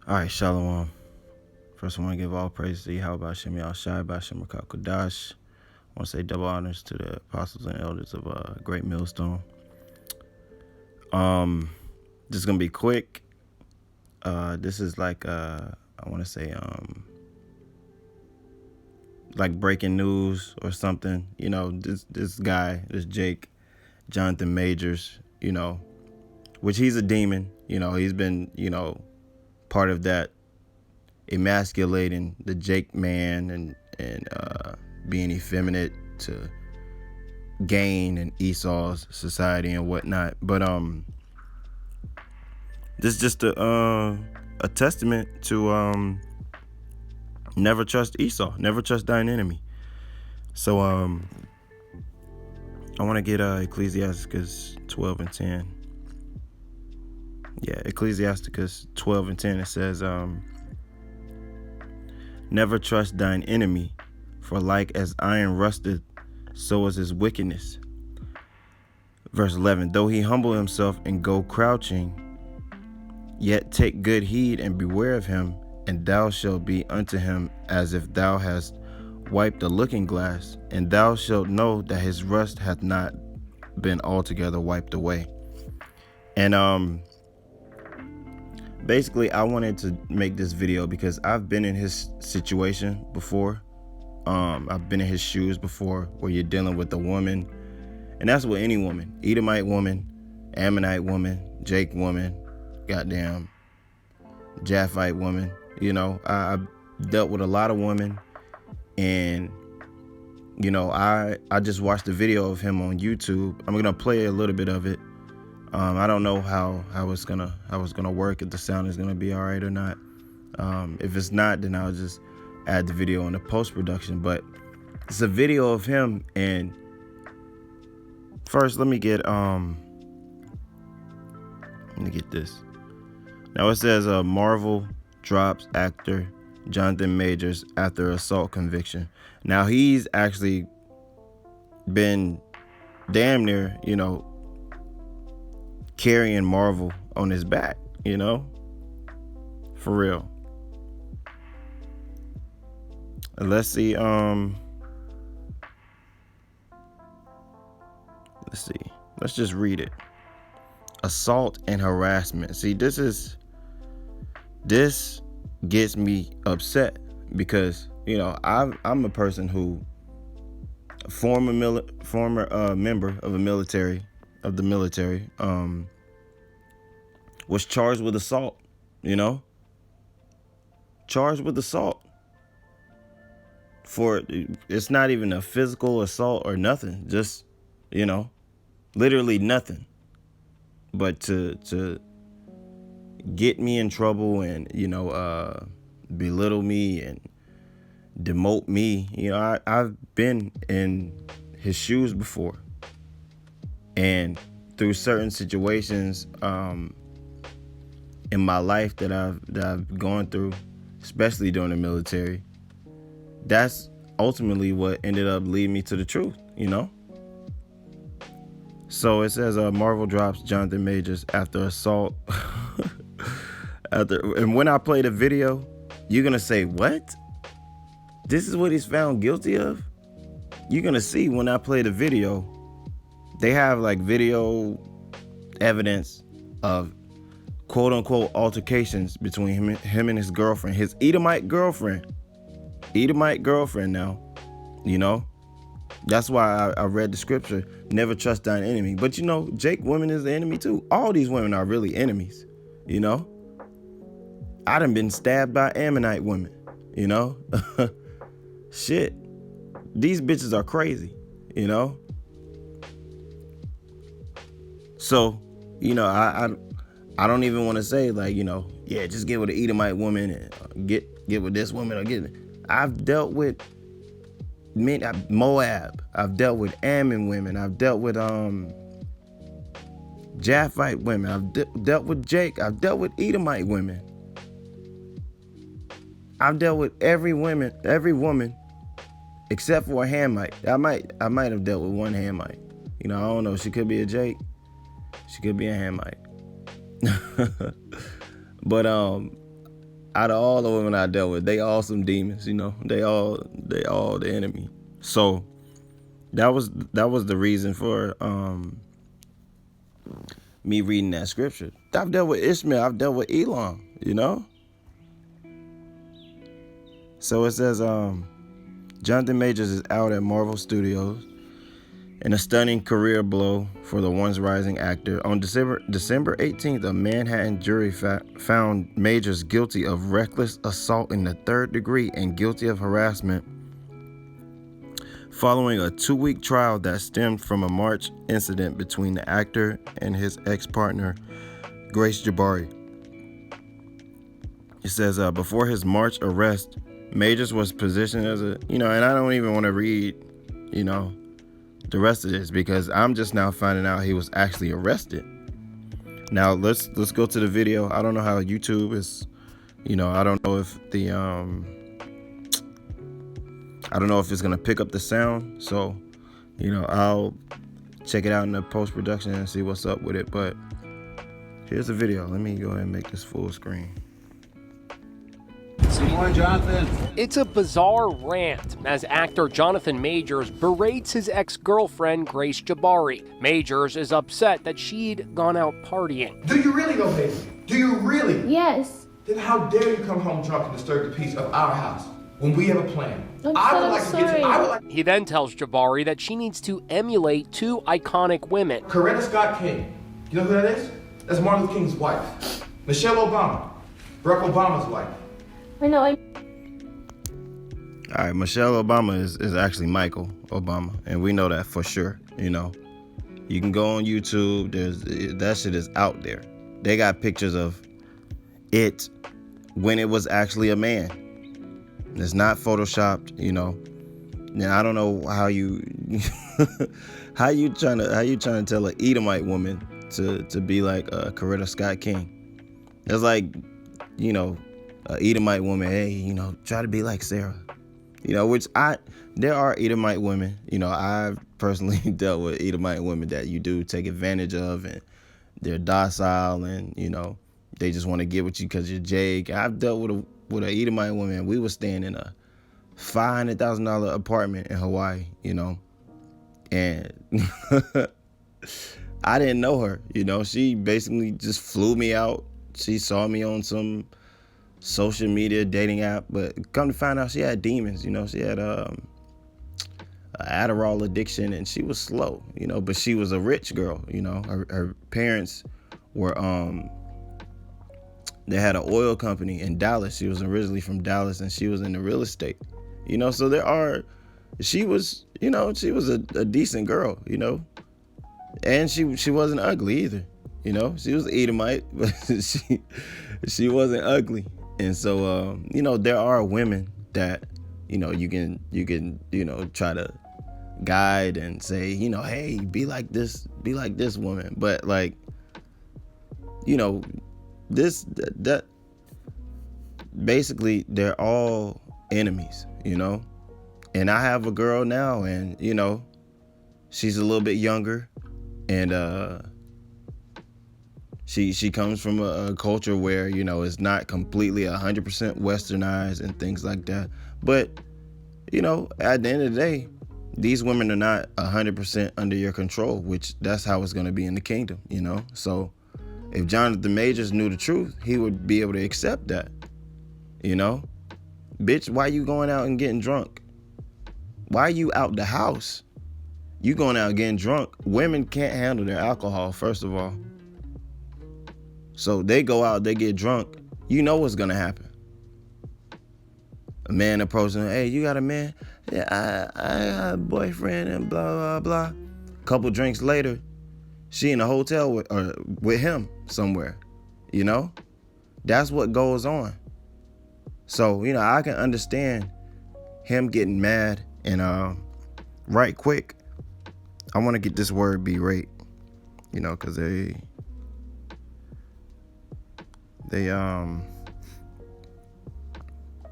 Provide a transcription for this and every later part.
All right, Shalom. First, I want to give all praise to Yahweh Hashem Yahushai Bashem Rakah Kodash. I want to say double honors to the apostles and elders of Great Millstone. This is gonna be quick. This is like I want to say like breaking news or something. You know, this guy, this Jake Jonathan Majors. You know, which he's a demon. You know, he's been part of that emasculating the Jake man and being effeminate to gain in Esau's society and whatnot. But this is just a testament to never trust Esau, never trust thine enemy. So I want to get Ecclesiasticus 12 and 10. Yeah, Ecclesiasticus 12 and 10. It says, never trust thine enemy, for like as iron rusted, so is his wickedness. Verse 11, though he humble himself and go crouching, yet take good heed and beware of him, and thou shalt be unto him as if thou hast wiped a looking glass, and thou shalt know that his rust hath not been altogether wiped away. And basically, I wanted to make this video because I've been in his situation before. I've been in his shoes before, where you're dealing with a woman, and that's with any woman: Edomite woman, Ammonite woman, Jake woman, goddamn Japhite woman. You know, I dealt with a lot of women, and I just watched a video of him on YouTube. I'm gonna play a little bit of it. I don't know how it's gonna work, if the sound is gonna be all right or not. If it's not, then I'll just add the video in the post-production. But it's a video of him. And first, let me get this. Now it says Marvel drops actor Jonathan Majors after assault conviction. Now he's actually been damn near, carrying Marvel on his back, for real. Let's see. Let's just read it. Assault and harassment. See, this gets me upset because I'm a person who former member of the military, was charged with assault. Charged with assault. It's not even a physical assault or nothing, just literally nothing, but to get me in trouble and belittle me and demote me. I've been in his shoes before, and through certain situations in my life that I've gone through, especially during the military, that's ultimately what ended up leading me to the truth, So it says Marvel drops Jonathan Majors after assault. And when I play the video, you're gonna say, what? This is what he's found guilty of? You're gonna see when I play the video, they have like video evidence of quote unquote altercations between him and his girlfriend, his Edomite girlfriend now. That's why I read the scripture, never trust thine enemy. But Jake women is the enemy too. All these women are really enemies. I done been stabbed by Ammonite women. Shit, these bitches are crazy. So I don't even want to say like just get with an Edomite woman and get with this woman or get. I've dealt with Moab. I've dealt with Ammon women. I've dealt with Japhite women. I've dealt with Jake. I've dealt with Edomite women. I've dealt with every woman except for a Hamite. I might have dealt with one Hamite. I don't know. She could be a Jake. She could be a Hamite. But Out of all the women I dealt with, they all some demons, you know. They all the enemy. So that was the reason for me reading that scripture. I've dealt with Ishmael, I've dealt with Elam, you know. So it says Jonathan Majors is out at Marvel Studios in a stunning career blow for the once rising actor. On December 18th, a Manhattan jury found Majors guilty of reckless assault in the 3rd degree and guilty of harassment following a 2-week trial that stemmed from a March incident between the actor and his ex-partner, Grace Jabari. It says before his March arrest, Majors was positioned as a, and I don't even want to read, the rest of this because I'm just now finding out he was actually arrested. Now let's go to the video. I don't know how YouTube is, I don't know if the I don't know if it's gonna pick up the sound. So, I'll check it out in the post-production and see what's up with it. But here's the video. Let me go ahead and make this full screen. Good morning, Jonathan. It's a bizarre rant as actor Jonathan Majors berates his ex-girlfriend Grace Jabari. Majors is upset that she'd gone out partying. Do you really know, baby? Do you really? Yes. Then how dare you come home drunk and disturb the peace of our house when we have a plan? He then tells Jabari that she needs to emulate 2 iconic women. Coretta Scott King. You know who that is? That's Martin Luther King's wife. Michelle Obama. Barack Obama's wife. I know. All right, Michelle Obama is actually Michael Obama, and we know that for sure. You can go on YouTube. That shit is out there. They got pictures of it when it was actually a man. It's not photoshopped. Now I don't know how you how you trying to tell an Edomite woman to be like Coretta Scott King. It's like a Edomite woman, hey, try to be like Sarah. Which there are Edomite women, I've personally dealt with Edomite women that you do take advantage of, and they're docile, and, they just want to get with you because you're Jake. I've dealt with a Edomite woman, and we were staying in a $500,000 apartment in Hawaii, and I didn't know her, she basically just flew me out. She saw me on some social media dating app, but come to find out she had demons. She had an Adderall addiction, and she was slow, but she was a rich girl. Her parents were they had an oil company in Dallas. She was originally from Dallas, and she was in the real estate. So she was a decent girl, and she wasn't ugly either. She was Edomite, but she wasn't ugly. And so, there are women that, you can try to guide and say, hey, be like this woman. But like, that basically they're all enemies, and I have a girl now, and, she's a little bit younger, and, She comes from a culture where, it's not completely 100% westernized and things like that. But, at the end of the day, these women are not 100% under your control, which that's how it's going to be in the kingdom, So if Jonathan Majors knew the truth, he would be able to accept that, Bitch, why you going out and getting drunk? Why are you out the house? You going out getting drunk. Women can't handle their alcohol, first of all. So they go out, they get drunk. You know what's gonna happen. A man approaching, hey, you got a man? Yeah, I got a boyfriend and blah, blah, blah. Couple drinks later, she in a hotel with him somewhere, That's what goes on. So, I can understand him getting mad and right quick. I want to get this word berate, because they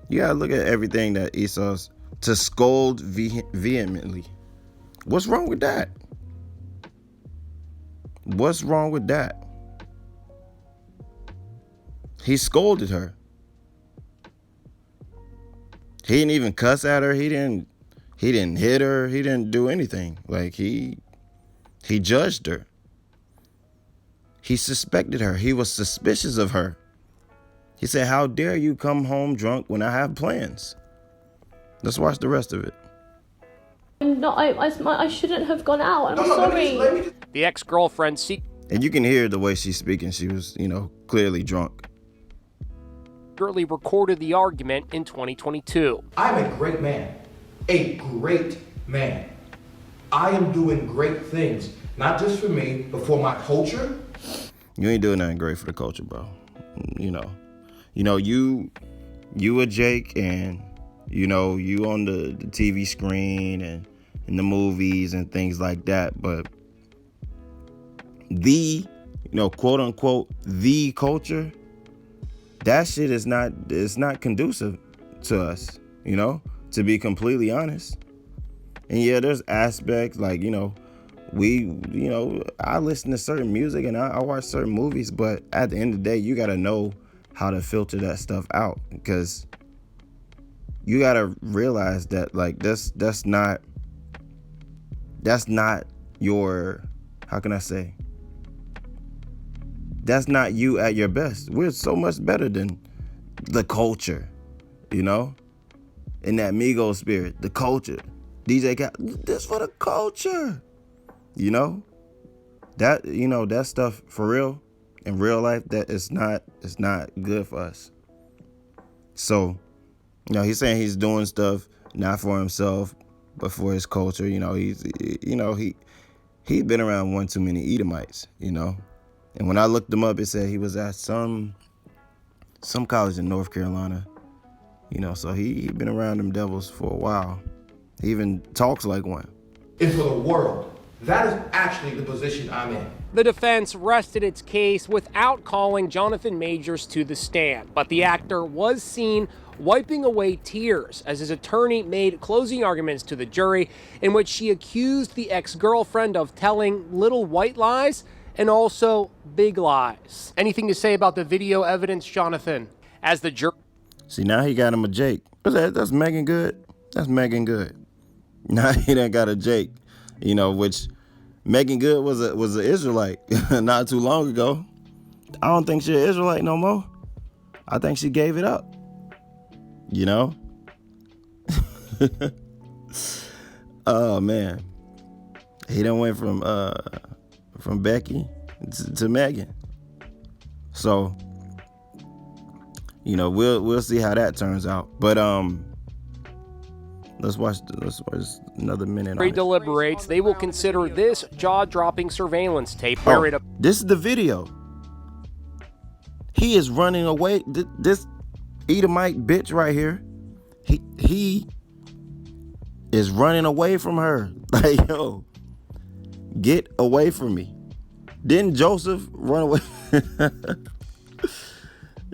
you gotta look at everything that Esau's to scold vehemently. What's wrong with that? What's wrong with that? He scolded her. He didn't even cuss at her. He didn't hit her. He didn't do anything. Like, he judged her. He suspected her. He was suspicious of her. He said, "How dare you come home drunk when I have plans?" Let's watch the rest of it. No, I shouldn't have gone out. I'm sorry. The ex-girlfriend And you can hear the way she's speaking. She was, clearly drunk. secretly recorded the argument in 2022. I'm a great man. A great man. I am doing great things, not just for me, but for my culture. You ain't doing nothing great for the culture, bro. You a Jake, and you on the TV screen and in the movies and things like that, but the quote unquote the culture, that shit is not conducive to us, to be completely honest. And yeah, there's aspects like, I listen to certain music and I watch certain movies, but at the end of the day, you got to know how to filter that stuff out, because you got to realize that, like, that's not your, how can I say, that's not you at your best. We're so much better than the culture, in that Migos spirit, the culture. DJ got this for the culture, that stuff for real in real life, that it's not good for us. So, he's saying he's doing stuff not for himself, but for his culture. He's been around one too many Edomites, And when I looked him up, it said he was at some college in North Carolina, so he been around them devils for a while. He even talks like one. And for the world, that is actually the position I'm in. The defense rested its case without calling Jonathan Majors to the stand, but the actor was seen wiping away tears as his attorney made closing arguments to the jury, in which she accused the ex-girlfriend of telling little white lies and also big lies. Anything to say about the video evidence, Jonathan? As the jury... See, now he got him a Jake. That's Megan Good. That's Megan Good. Now he done got a Jake, which Megan Good was an Israelite not too long ago. I don't think she's an Israelite no more. I think she gave it up. Oh man, he done went from Becky to Megan. So we'll see how that turns out. But let's watch another minute. Jury deliberates. They will consider this jaw-dropping surveillance tape where it... This is the video. He is running away. This Edomite bitch right here. He is running away from her. Like, yo, get away from me. Didn't Joseph run away?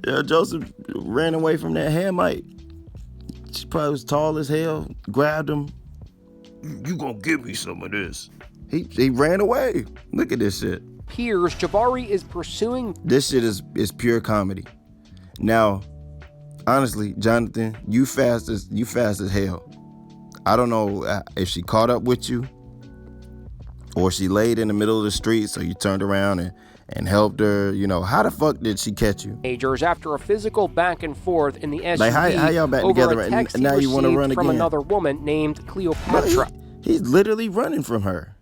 Yeah, Joseph ran away from that Hamite. She probably was tall as hell, grabbed him. You gonna give me some of this. He ran away. Look at this shit. Appears Jabari is pursuing... This shit is pure comedy. Now, honestly, Jonathan, you fast as hell. I don't know if she caught up with you or she laid in the middle of the street, so you turned around and helped her. How the fuck did she catch you? Majors after a physical back and forth in the SUV, like how y'all back together right now? You want to run from again? Another woman named Cleopatra. He's literally running from her.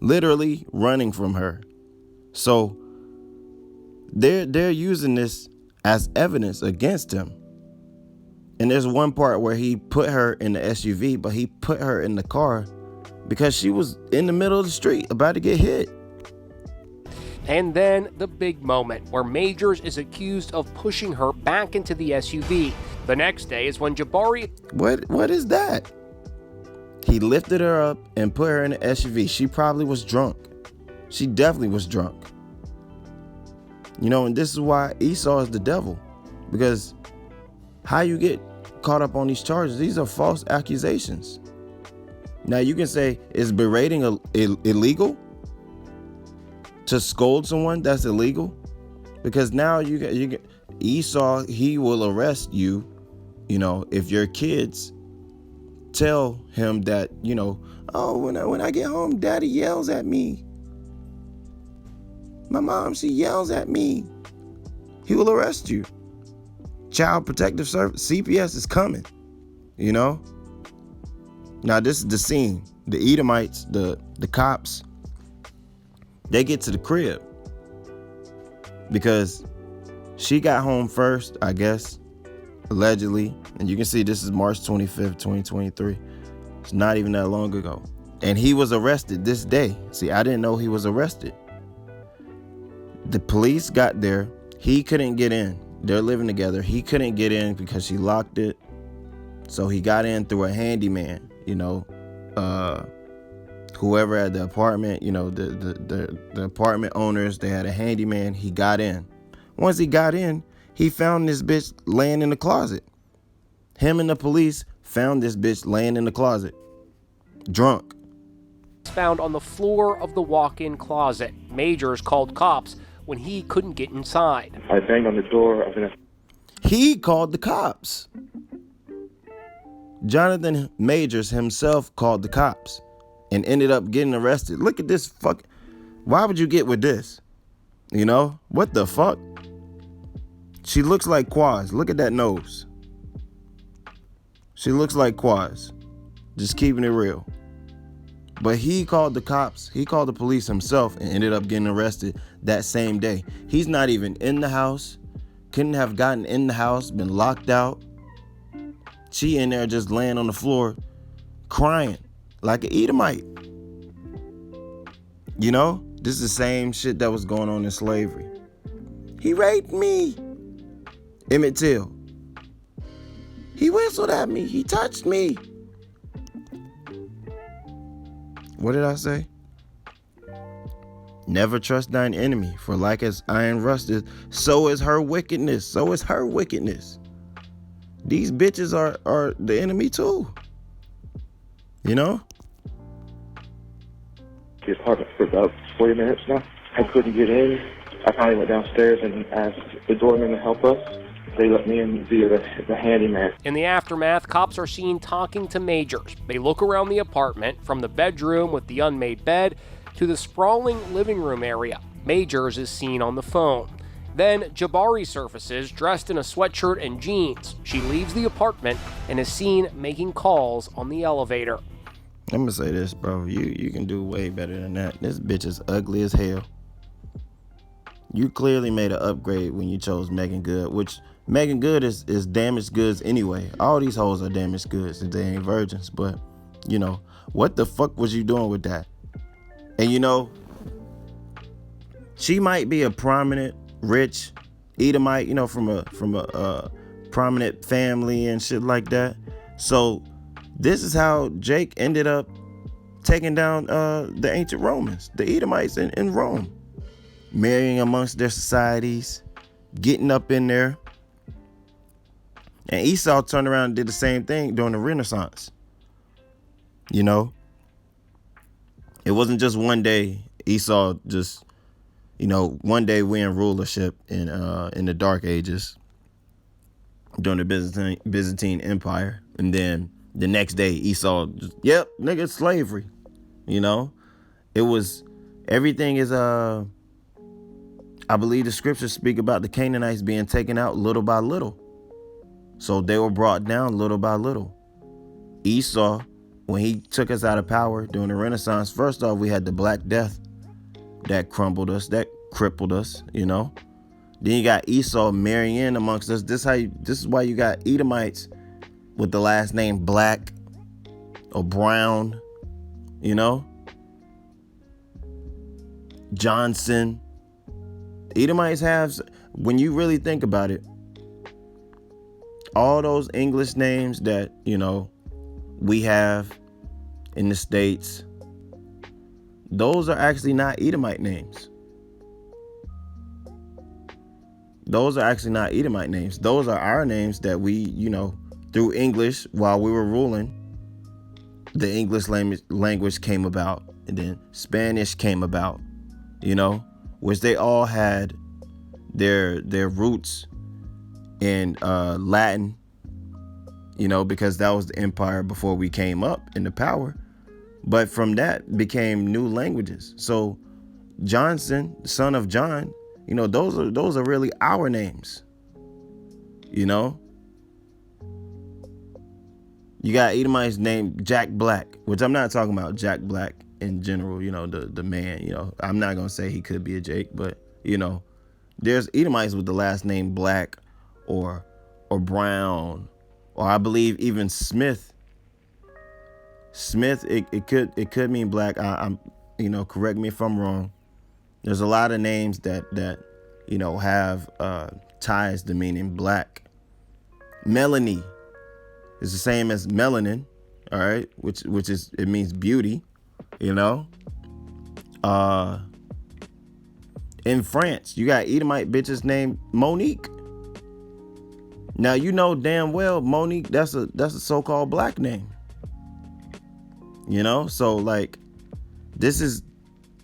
Literally running from her. So they're using this as evidence against him. And there's one part where he put her in the SUV, but he put her in the car because she was in the middle of the street about to get hit. And then the big moment where Majors is accused of pushing her back into the SUV. The next day is when Jabari... What is that? He lifted her up and put her in the SUV. She probably was drunk. She definitely was drunk. And this is why Esau is the devil. Because how you get caught up on these charges, these are false accusations. Now you can say, is berating illegal? To scold someone, that's illegal? Because now you get Esau, he will arrest you, You know, if your kids tell him that, you know, oh, when I get home, daddy yells at me. My mom, she yells at me. He will arrest you. Child Protective Service, CPS is coming, you know? Now, this is the scene. The Edomites, the cops, they get to the crib because she got home first, I guess, allegedly. And you can see this is March 25th, 2023. It's not even that long ago. And he was arrested this day. See, I didn't know he was arrested. The police got there. He couldn't get in. They're living together. He couldn't get in because she locked it. So he got in through a handyman, you know, whoever at the apartment, you know, the apartment owners, they had a handyman. He got in. Once he got in, he found this bitch laying in the closet. Him and the police found this bitch laying in the closet, drunk. Found on the floor of the walk-in closet. Majors called cops when he couldn't get inside. I banged on the door. He called the cops. Jonathan Majors himself called the cops and ended up getting arrested. Look at this fuck. Why would you get with this? You know? What the fuck? She looks like Quaz. Look at that nose. She looks like Quaz. Just keeping it real. But he called the cops. He called the police himself and ended up getting arrested that same day. He's not even in the house. Couldn't have gotten in the house, been locked out. She in there just laying on the floor, crying like an Edomite. You know, this is the same shit that was going on in slavery. He raped me. Emmett Till. He whistled at me. He touched me. What did I say? Never trust thine enemy, for like as iron rusteth, so is her wickedness. So is her wickedness. These bitches are the enemy too. You know? His apartment for about 40 minutes now. I couldn't get in. I finally went downstairs and asked the doorman to help us. They let me in via the handyman. In the aftermath, cops are seen talking to Majors. They look around the apartment, from the bedroom with the unmade bed to the sprawling living room area. Majors is seen on the phone. Then Jabari surfaces, dressed in a sweatshirt and jeans. She leaves the apartment and is seen making calls on the elevator. I'm gonna say this, bro. You can do way better than that. This bitch is ugly as hell. You clearly made an upgrade when you chose Megan Good, which Megan Good is damaged goods anyway. All these hoes are damaged goods if they ain't virgins. But, you know, what the fuck was you doing with that? And, you know, she might be a prominent, rich Edomite, you know, from a prominent family and shit like that. So this is how Jake ended up taking down the ancient Romans, the Edomites in Rome. Marrying amongst their societies, getting up in there. And Esau turned around and did the same thing during the Renaissance. You know? It wasn't just one day. Esau just, you know, one day we in rulership in the Dark Ages during the Byzantine Empire. And then the next day Esau just, yep, nigga, slavery. You know? It was, everything is, I believe the scriptures speak about the Canaanites being taken out little by little. So they were brought down little by little. Esau, when he took us out of power during the Renaissance, first off, we had the Black Death that crumbled us, that crippled us, you know. Then you got Esau marrying in amongst us. This is why you got Edomites with the last name Black or Brown, you know. Johnson. Edomites have, when you really think about it, all those English names that, you know, we have in the States, those are actually not Edomite names. Those are actually not Edomite names. Those are our names that we, you know, through English, while we were ruling, the English language came about, and then Spanish came about, you know, which they all had their roots in Latin because that was the empire before we came up into power. But from that became new languages. So Johnson, son of John, those are really our names. You got Edomites named Jack Black, which I'm not talking about Jack Black in general, the man, I'm not going to say he could be a Jake, but, there's Edomites with the last name Black or Brown, or I believe even Smith. Smith, it could mean black. I'm correct me if I'm wrong. There's a lot of names that have ties to meaning black. Melanie is the same as melanin, all right, which is, it means beauty, In France, you got Edomite bitches named Monique. Now damn well Monique, that's a so-called black name. So like, this is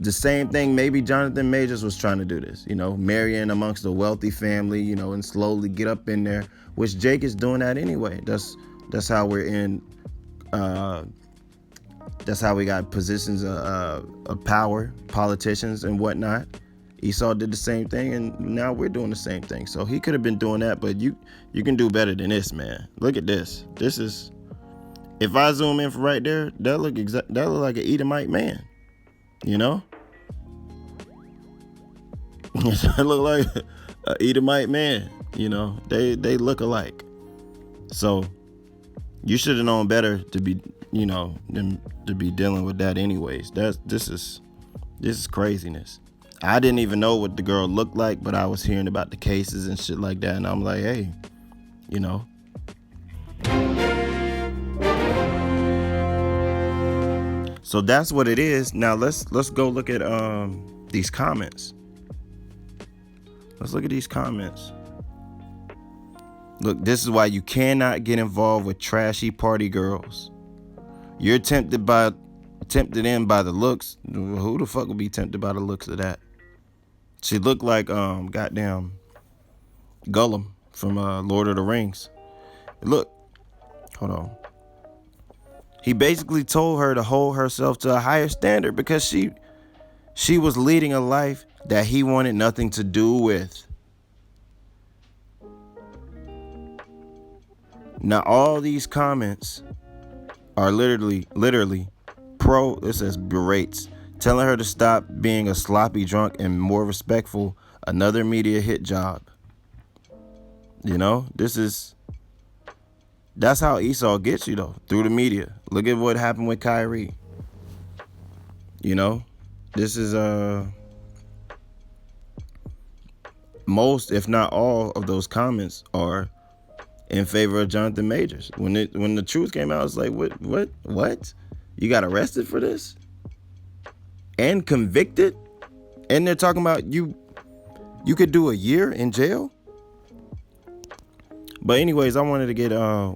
the same thing. Maybe Jonathan Majors was trying to do this, marrying amongst a wealthy family, and slowly get up in there, which Jake is doing that anyway. That's how we're in. That's how we got positions of power, politicians and whatnot. Esau did the same thing, and now we're doing the same thing. So he could have been doing that, but you can do better than this, man. Look at this. This is. If I zoom in from right there, that look like an Edomite man, That look like an Edomite man, They look alike. So you should have known better to be, than to be dealing with that anyways. This is craziness. I didn't even know what the girl looked like, but I was hearing about the cases and shit like that, and I'm like, hey, So that's what it is. Now let's go look at these comments. Let's look at these comments. Look, this is why you cannot get involved with trashy party girls. You're tempted in by the looks. Who the fuck would be tempted by the looks of that? She looked like goddamn Gollum from Lord of the Rings. Look, hold on. He basically told her to hold herself to a higher standard because she was leading a life that he wanted nothing to do with. Now all these comments are literally it says berates, telling her to stop being a sloppy drunk and more respectful. Another media hit job. That's how Esau gets you, though, through the media. Look at what happened with Kyrie. This is most, if not all, of those comments are in favor of Jonathan Majors. When the truth came out, it's like, what? You got arrested for this? And convicted? And they're talking about you could do a year in jail? But anyways, I wanted to get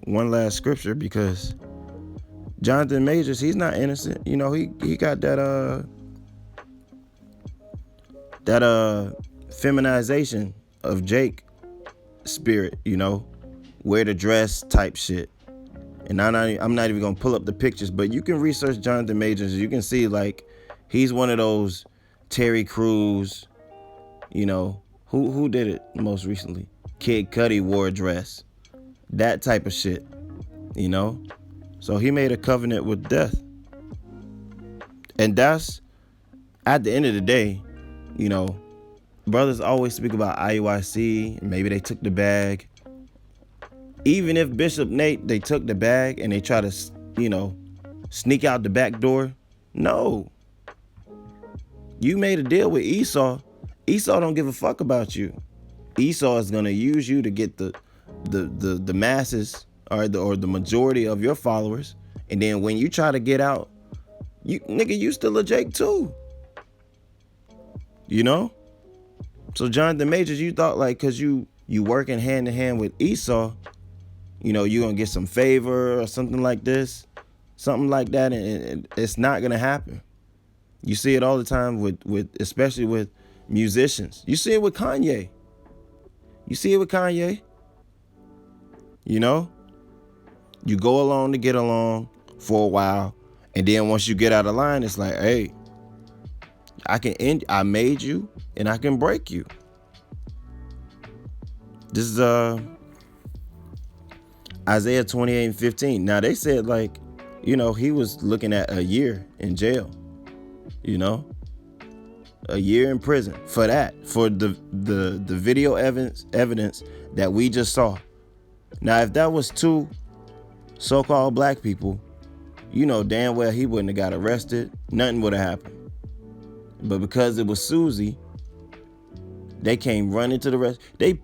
one last scripture because Jonathan Majors, he's not innocent. He got that feminization of Jake spirit, wear the dress type shit. And I'm not even gonna pull up the pictures, but you can research Jonathan Majors. You can see like he's one of those Terry Crews, who did it most recently? Kid Cudi wore a dress, that type of shit, So he made a covenant with death. And that's, at the end of the day, brothers always speak about IUIC, maybe they took the bag. Even if Bishop Nate, they took the bag and they try to, sneak out the back door. No. You made a deal with Esau. Esau don't give a fuck about you. Esau is gonna use you to get the masses or the majority of your followers, and then when you try to get out, you still a Jake too. So Jonathan Majors, you thought like because you working hand in hand with Esau, you're gonna get some favor or something like this, something like that, and it's not gonna happen. You see it all the time with especially with musicians. You see it with Kanye. You go along to get along for a while, and then once you get out of line, it's like, hey, I made you and I can break you. This is Isaiah 28:15. Now they said, like, he was looking at a year in jail, a year in prison for that, for the video evidence that we just saw. Now, if that was two so-called black people, damn well he wouldn't have got arrested. Nothing would have happened. But because it was Susie, they came running to the rest.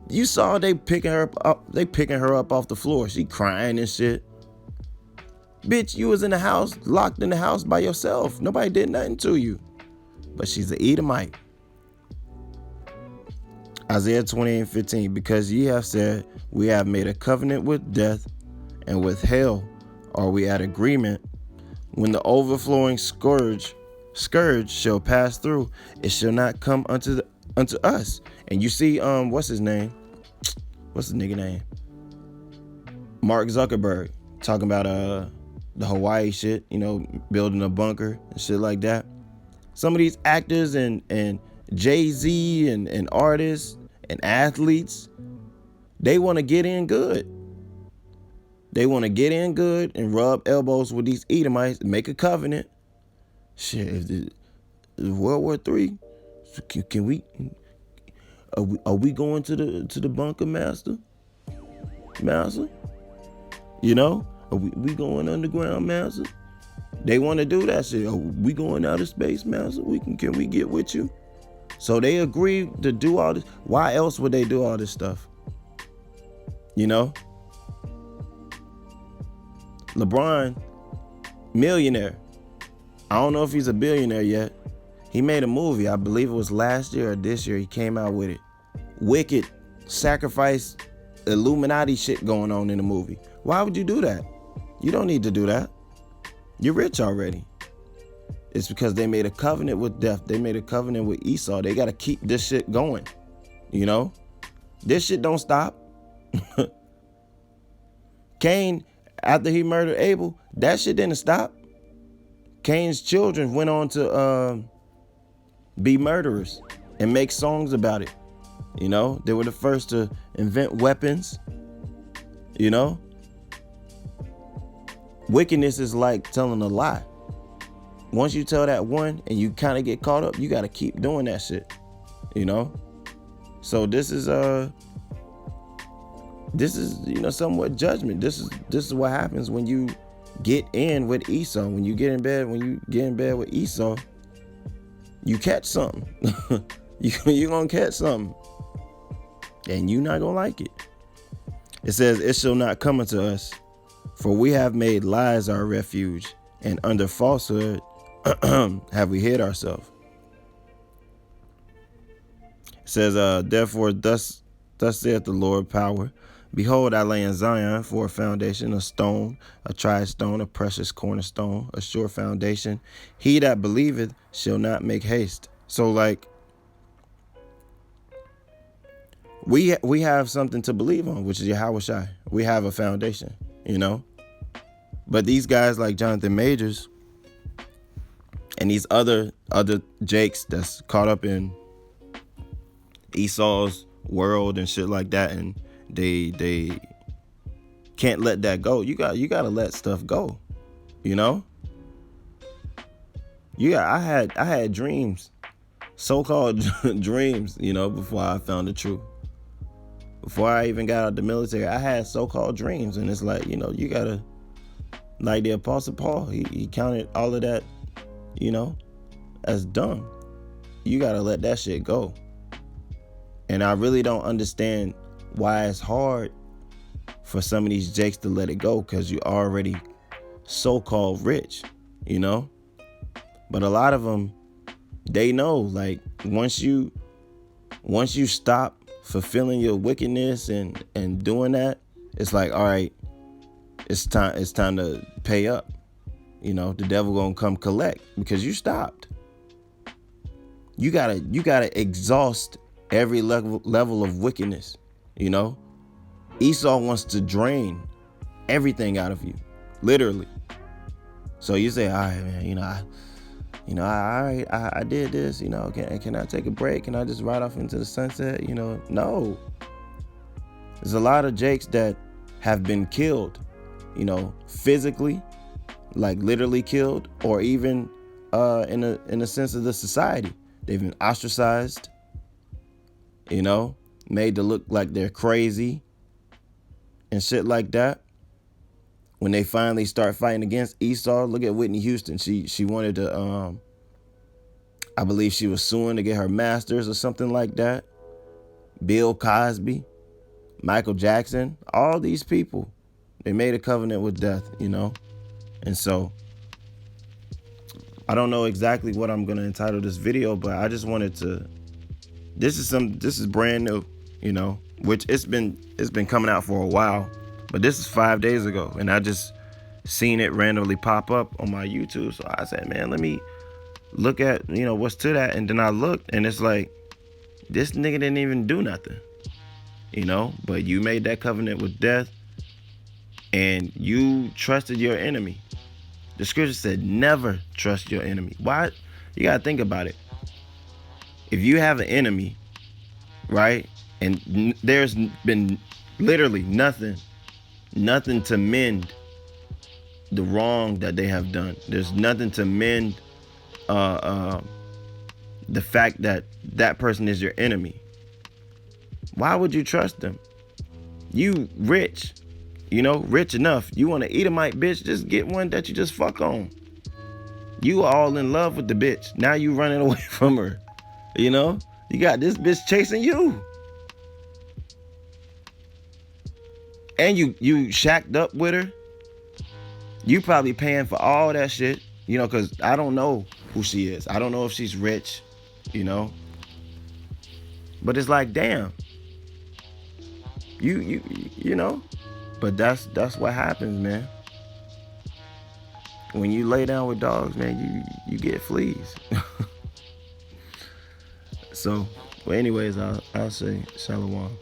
You saw they picking her up. They picking her up off the floor. She crying and shit. Bitch, you was in the house, locked in the house by yourself. Nobody did nothing to you. But she's an Edomite. Isaiah 28:15. Because ye have said, we have made a covenant with death, and with hell are we at agreement. When the overflowing scourge shall pass through, it shall not come unto us. And you see, what's his name? What's the nigga name? Mark Zuckerberg talking about the Hawaii shit, building a bunker and shit like that. Some of these actors and Jay-Z and artists and athletes, they want to get in good. They want to get in good and rub elbows with these Edomites, make a covenant. Shit, if World War III, can we? Are we going to the bunker, master? Master, are we going underground, master? They want to do that shit. Are we going outer space, master? Can we get with you? So they agree to do all this. Why else would they do all this stuff? LeBron, millionaire. I don't know if he's a billionaire yet. He made a movie, I believe it was last year or this year, he came out with it. Wicked, sacrifice, Illuminati shit going on in the movie. Why would you do that? You don't need to do that. You're rich already. It's because they made a covenant with death. They made a covenant with Esau. They got to keep this shit going. This shit don't stop. Cain, after he murdered Abel, that shit didn't stop. Cain's children went on to be murderers and make songs about it. They were the first to invent weapons. Wickedness is like telling a lie. Once you tell that one and you kind of get caught up, you got to keep doing that shit. So this is somewhat judgment. This is what happens when you get in with Esau. When you get in bed with Esau, you catch something. you gonna catch something, and you not gonna like it. It says, it shall not come unto us, for we have made lies our refuge, and under falsehood have we hid ourselves. It says, therefore thus saith the Lord power. Behold, I lay in Zion for a foundation, a stone, a tried stone, a precious cornerstone, a sure foundation. He that believeth shall not make haste. So, like, we have something to believe on, which is Yahushua. We have a foundation, But these guys like Jonathan Majors and these other Jakes that's caught up in Esau's world and shit like that, and they can't let that go. You got to let stuff go. I had dreams, so-called dreams, before I found the truth. Before I even got out of the military, I had so-called dreams, and it's like, you gotta, like the Apostle Paul, he counted all of that, as dumb. You gotta let that shit go. And I really don't understand why it's hard for some of these jakes to let it go, because you're already so-called rich, But a lot of them, they know, like, once you stop fulfilling your wickedness and doing that, it's like, all right, it's time to pay up. The devil gonna come collect because you stopped. You gotta exhaust every level of wickedness. Esau wants to drain everything out of you, literally. So you say, all right, man, I did this, can I take a break? Can I just ride off into the sunset? No. There's a lot of Jakes that have been killed, physically, like literally killed, or even in a sense of the society. They've been ostracized, made to look like they're crazy and shit like that. When they finally start fighting against Esau, look at Whitney Houston. She wanted to, I believe she was suing to get her master's or something like that. Bill Cosby, Michael Jackson, all these people, they made a covenant with death, And so I don't know exactly what I'm going to entitle this video, but I just wanted to, this is brand new, which it's been coming out for a while, but this is 5 days ago, and I just seen it randomly pop up on my YouTube. So I said, man, let me look at, what's to that. And then I looked, and it's like, this nigga didn't even do nothing, but you made that covenant with death, and you trusted your enemy. The scripture said, never trust your enemy. Why? You got to think about it. If you have an enemy, right, and there's been literally nothing to mend the wrong that they have done. There's nothing to mend the fact that that person is your enemy. Why would you trust them? You rich, rich enough. You want an Edomite bitch, just get one that you just fuck on. You all in love with the bitch. Now you running away from her. You got this bitch chasing you. And you shacked up with her. You probably paying for all that shit, because I don't know who she is. I don't know if she's rich, But it's like, damn. You But that's what happens, man. When you lay down with dogs, man, you get fleas. So, well, anyways, I'll say shalom.